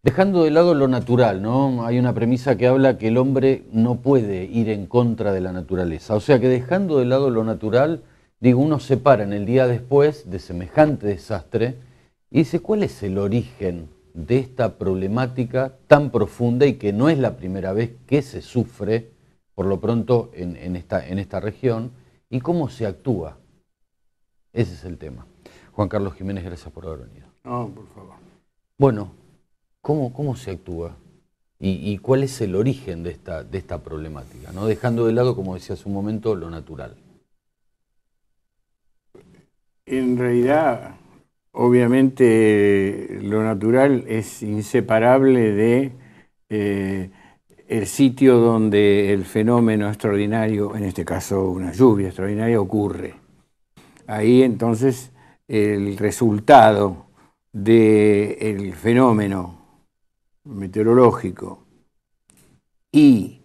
Dejando de lado lo natural, ¿no? Hay una premisa que habla que el hombre no puede ir en contra de la naturaleza. O sea que dejando de lado lo natural, digo, uno se para en el día después de semejante desastre y dice, ¿cuál es el origen de esta problemática tan profunda y que no es la primera vez que se sufre, por lo pronto, en esta región? ¿Y cómo se actúa? Ese es el tema. Juan Carlos Jiménez, gracias por haber venido. No, por favor. Bueno, ¿cómo se actúa? ¿Y cuál es el origen de esta problemática? ¿No? Dejando de lado, como decía hace un momento, lo natural. En realidad, obviamente, lo natural es inseparable de el sitio donde el fenómeno extraordinario, en este caso una lluvia extraordinaria, ocurre. Ahí entonces el resultado del fenómeno meteorológico y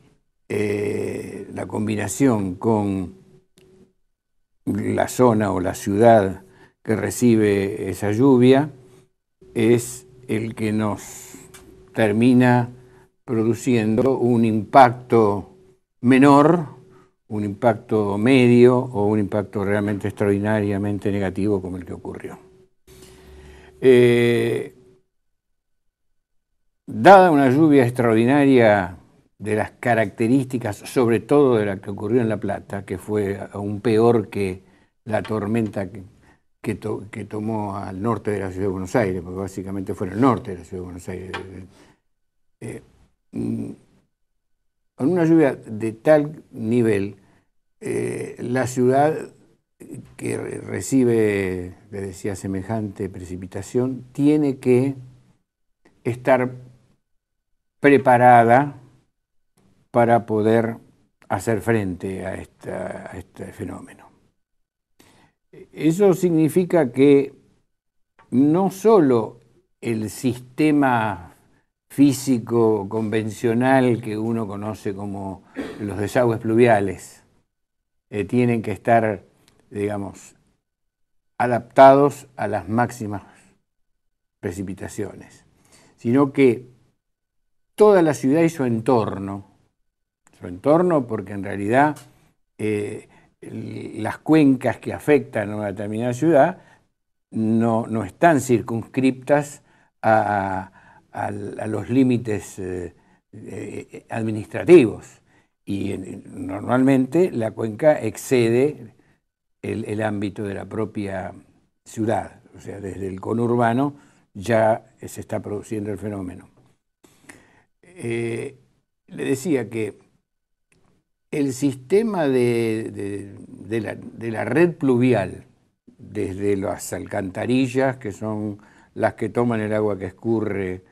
la combinación con la zona o la ciudad que recibe esa lluvia es el que nos termina produciendo un impacto menor, un impacto medio o un impacto realmente extraordinariamente negativo como el que ocurrió. Dada una lluvia extraordinaria de las características, sobre todo de la que ocurrió en La Plata, que fue aún peor que la tormenta que tomó al norte de la ciudad de Buenos Aires, porque básicamente fue en el norte de la ciudad de Buenos Aires. Con una lluvia de tal nivel, la ciudad que recibe, le decía, semejante precipitación, tiene que estar preparada para poder hacer frente a este fenómeno. Eso significa que no solo el sistema físico convencional que uno conoce como los desagües pluviales tienen que estar, digamos, adaptados a las máximas precipitaciones, sino que toda la ciudad y su entorno porque en realidad las cuencas que afectan a una determinada ciudad no están circunscriptas a los límites administrativos y normalmente la cuenca excede el ámbito de la propia ciudad, o sea, desde el conurbano ya se está produciendo el fenómeno. Le decía que el sistema de la red pluvial, desde las alcantarillas, que son las que toman el agua que escurre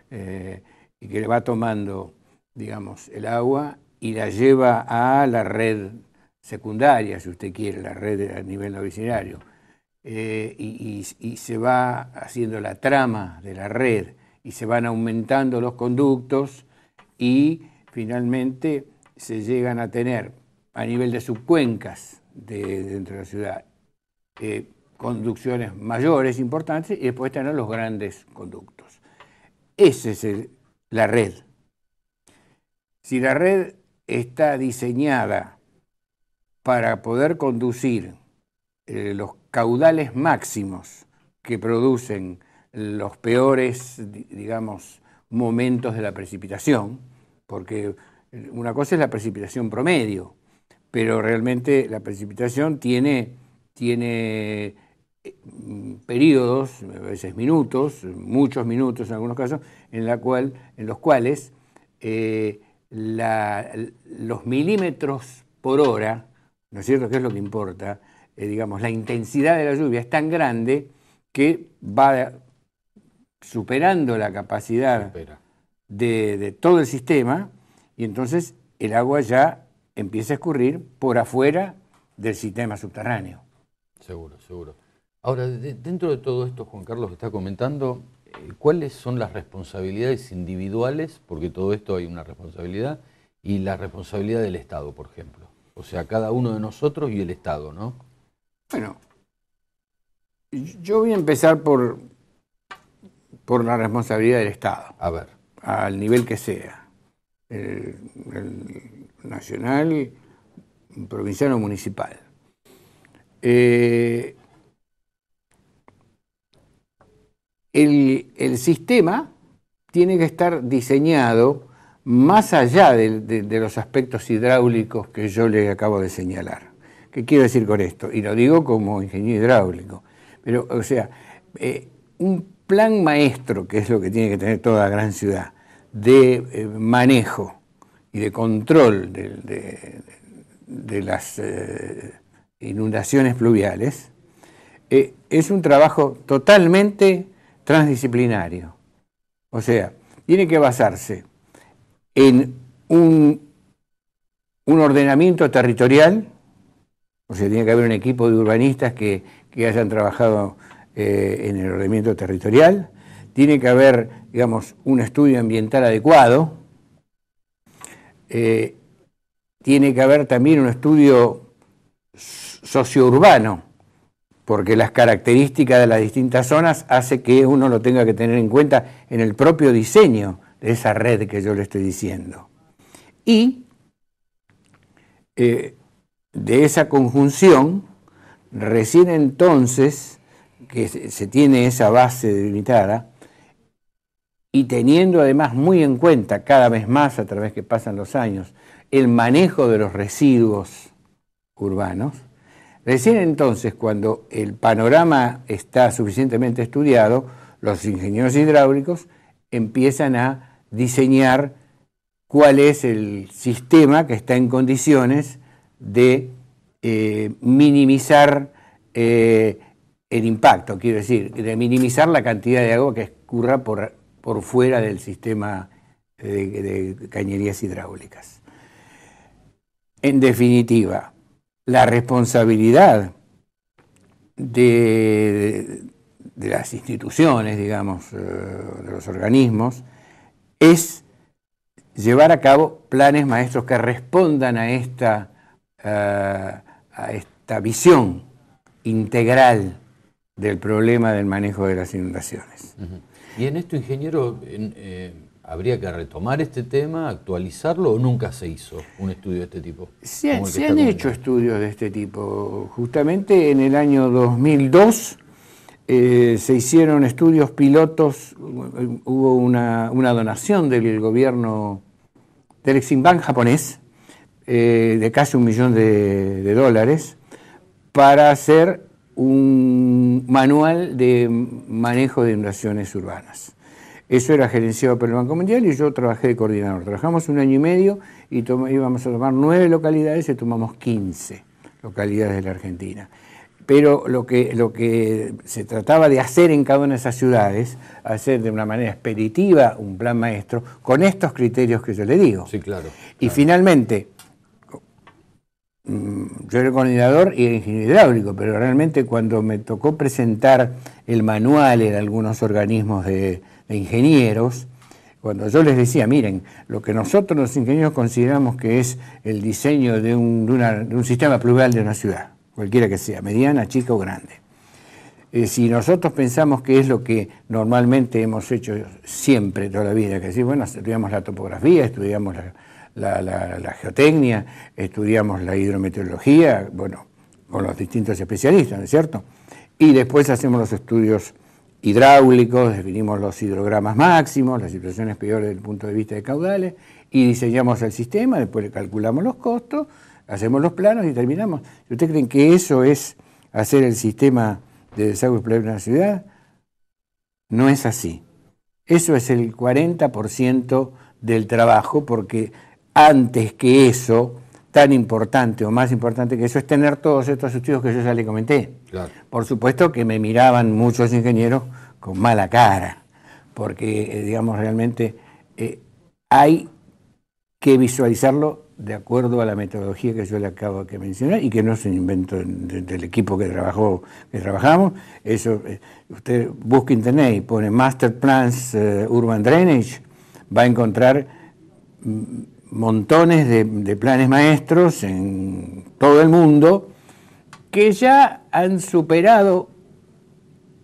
y que le va tomando, digamos, el agua y la lleva a la red secundaria, si usted quiere, la red a nivel vecindario, y se va haciendo la trama de la red y se van aumentando los conductos y finalmente se llegan a tener a nivel de subcuencas dentro de la ciudad conducciones mayores, importantes, y después tener los grandes conductos. Esa es la red. Si la red está diseñada para poder conducir los caudales máximos que producen los peores, digamos, momentos de la precipitación, porque una cosa es la precipitación promedio, pero realmente la precipitación tiene periodos, a veces minutos, muchos minutos en algunos casos, en los cuales los milímetros por hora, ¿no es cierto?, que es lo que importa, digamos, la intensidad de la lluvia es tan grande que va superando la capacidad de todo el sistema y entonces el agua ya empieza a escurrir por afuera del sistema subterráneo. Seguro, seguro. Ahora, dentro de todo esto, Juan Carlos, que está comentando, ¿cuáles son las responsabilidades individuales? Porque todo esto hay una responsabilidad, y la responsabilidad del Estado, por ejemplo. O sea, cada uno de nosotros y el Estado, ¿no? Bueno, yo voy a empezar por por la responsabilidad del Estado. A ver. Al nivel que sea. El nacional, provincial o municipal. El sistema tiene que estar diseñado más allá de los aspectos hidráulicos que yo le acabo de señalar. ¿Qué quiero decir con esto? Y lo digo como ingeniero hidráulico. Pero, o sea, un plan maestro, que es lo que tiene que tener toda gran ciudad, de manejo y de control de las inundaciones pluviales, es un trabajo totalmente transdisciplinario. O sea, tiene que basarse en un ordenamiento territorial, o sea, tiene que haber un equipo de urbanistas que hayan trabajado en el ordenamiento territorial, tiene que haber, digamos, un estudio ambiental adecuado, tiene que haber también un estudio sociourbano, porque las características de las distintas zonas hace que uno lo tenga que tener en cuenta en el propio diseño de esa red que yo le estoy diciendo. Y de esa conjunción, recién entonces que se tiene esa base delimitada, y teniendo además muy en cuenta cada vez más a través que pasan los años el manejo de los residuos urbanos, recién entonces cuando el panorama está suficientemente estudiado, los ingenieros hidráulicos empiezan a diseñar cuál es el sistema que está en condiciones de minimizar el impacto, quiero decir, de minimizar la cantidad de agua que escurra por fuera del sistema de cañerías hidráulicas. En definitiva, la responsabilidad de las instituciones, digamos, de los organismos, es llevar a cabo planes maestros que respondan a esta visión integral del problema del manejo de las inundaciones. Y en esto, ingeniero, ¿habría que retomar este tema, actualizarlo o nunca se hizo un estudio de este tipo? Se han hecho estudios de este tipo. Justamente en el año 2002 se hicieron estudios pilotos, hubo una donación del gobierno del Exim Bank japonés de casi $1 millón de dólares para hacer un manual de manejo de inundaciones urbanas. Eso era gerenciado por el Banco Mundial y yo trabajé de coordinador. Trabajamos 1 año y medio y íbamos a tomar 9 localidades y tomamos 15 localidades de la Argentina. Pero lo que se trataba de hacer en cada una de esas ciudades, hacer de una manera expeditiva un plan maestro con estos criterios que yo le digo. Sí, claro. Y finalmente, yo era coordinador y era ingeniero hidráulico, pero realmente cuando me tocó presentar el manual en algunos organismos de ingenieros, cuando yo les decía, miren, lo que nosotros los ingenieros consideramos que es el diseño de un sistema pluvial de una ciudad, cualquiera que sea, mediana, chica o grande. Si nosotros pensamos que es lo que normalmente hemos hecho siempre, toda la vida, que decir, bueno, estudiamos la topografía, estudiamos la geotecnia, estudiamos la hidrometeorología, bueno, con los distintos especialistas, ¿no es cierto? Y después hacemos los estudios hidráulicos, definimos los hidrogramas máximos, las situaciones peores desde el punto de vista de caudales, y diseñamos el sistema, después le calculamos los costos, hacemos los planos y terminamos. Si ustedes creen que eso es hacer el sistema de desagüe pluvial de una ciudad, no es así. Eso es el 40% del trabajo, porque antes que eso, tan importante o más importante que eso, es tener todos estos estudios que yo ya le comenté. Claro. Por supuesto que me miraban muchos ingenieros con mala cara, porque, digamos, realmente hay que visualizarlo de acuerdo a la metodología que yo le acabo de mencionar y que no es un invento del equipo que trabajamos. Eso, usted busca internet y pone Master Plans Urban Drainage, va a encontrar montones de planes maestros en todo el mundo que ya han superado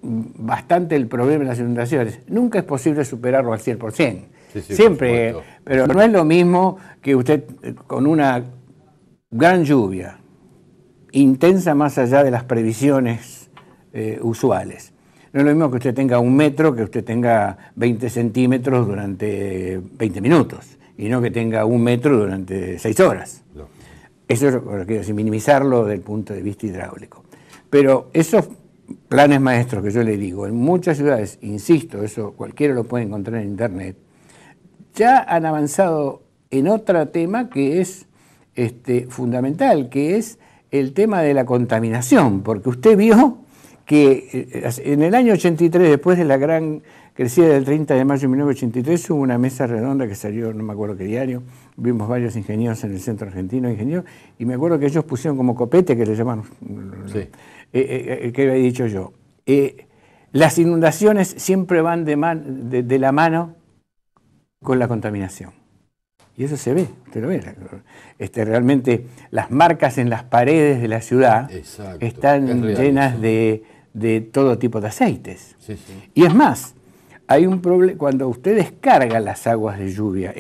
bastante el problema de las inundaciones. Nunca es posible superarlo al 100%. Sí, Siempre, pero no es lo mismo que usted con una gran lluvia, intensa más allá de las previsiones usuales. No es lo mismo que usted tenga 1 metro, que usted tenga 20 centímetros durante 20 minutos, y no que tenga 1 metro durante 6 horas. No. Eso es lo que quiero decir, minimizarlo desde el punto de vista hidráulico. Pero esos planes maestros que yo le digo, en muchas ciudades, insisto, eso cualquiera lo puede encontrar en internet, ya han avanzado en otro tema que es fundamental, que es el tema de la contaminación, porque usted vio que en el año 83, después de la gran crecida del 30 de mayo de 1983, hubo una mesa redonda que salió, no me acuerdo qué diario, vimos varios ingenieros en el centro argentino, ingenieros, y me acuerdo que ellos pusieron como copete, que le llamaron, sí. Que había dicho yo, las inundaciones siempre van de la mano con la contaminación. Y eso se ve, usted lo ve. Realmente las marcas en las paredes de la ciudad están llenas de todo tipo de aceites. Sí, sí. Y es más, hay un problema, cuando usted descarga las aguas de lluvia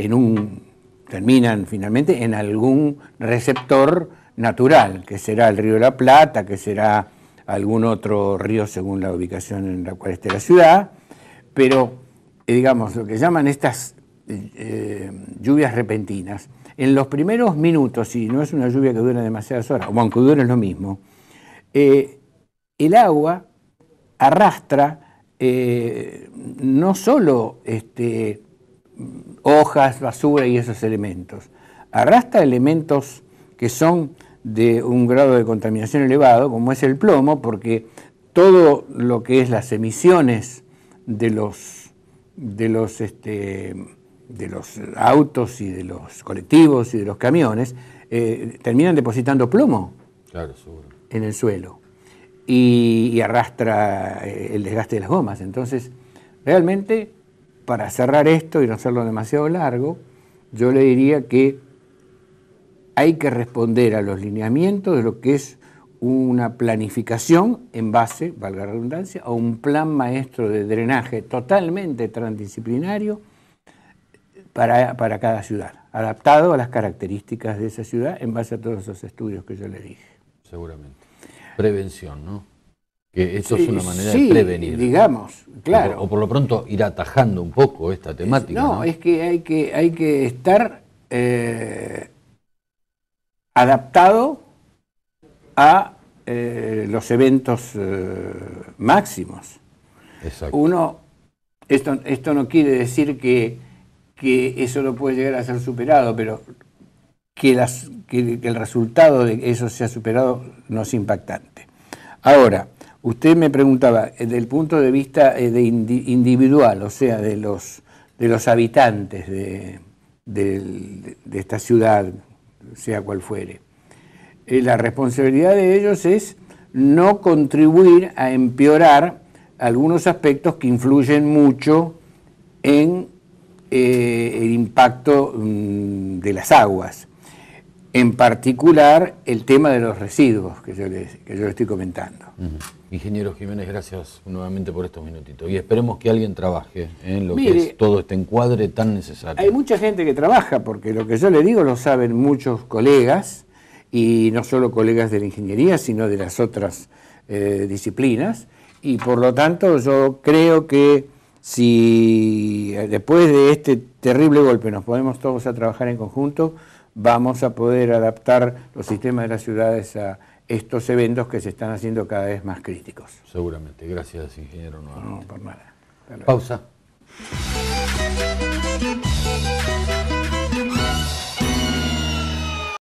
terminan finalmente en algún receptor natural, que será el río de la Plata, que será algún otro río según la ubicación en la cual esté la ciudad, pero digamos, lo que llaman estas lluvias repentinas, en los primeros minutos, si no es una lluvia que dura demasiadas horas, o aunque dure lo mismo, el agua arrastra no solo hojas, basura y esos elementos, arrastra elementos que son de un grado de contaminación elevado, como es el plomo, porque todo lo que es las emisiones de los autos y de los colectivos y de los camiones terminan depositando plomo en el suelo y arrastra el desgaste de las gomas. Entonces, realmente, para cerrar esto y no hacerlo demasiado largo, yo le diría que hay que responder a los lineamientos de lo que es una planificación en base, valga la redundancia, a un plan maestro de drenaje totalmente transdisciplinario para cada ciudad, adaptado a las características de esa ciudad en base a todos esos estudios que yo le dije. Seguramente. Prevención, ¿no? Que eso es una manera de prevenir. Digamos, claro. O por lo pronto ir atajando un poco esta temática. No, es que hay que estar adaptado a los eventos máximos. Exacto. Esto no quiere decir que eso no puede llegar a ser superado, pero que el resultado de eso sea superado no es impactante. Ahora, usted me preguntaba, desde el punto de vista individual, o sea, de los habitantes de esta ciudad, sea cual fuere, la responsabilidad de ellos es no contribuir a empeorar algunos aspectos que influyen mucho en el impacto de las aguas. En particular, el tema de los residuos que yo le estoy comentando. Ingeniero Jiménez, gracias nuevamente por estos minutitos. Y esperemos que alguien trabaje en lo que es todo este encuadre tan necesario. Hay mucha gente que trabaja, porque lo que yo le digo lo saben muchos colegas, y no solo colegas de la ingeniería, sino de las otras disciplinas. Y por lo tanto, yo creo que si después de este terrible golpe nos ponemos todos a trabajar en conjunto, vamos a poder adaptar los sistemas de las ciudades a estos eventos que se están haciendo cada vez más críticos. Seguramente. Gracias, ingeniero. No, por nada. Pausa.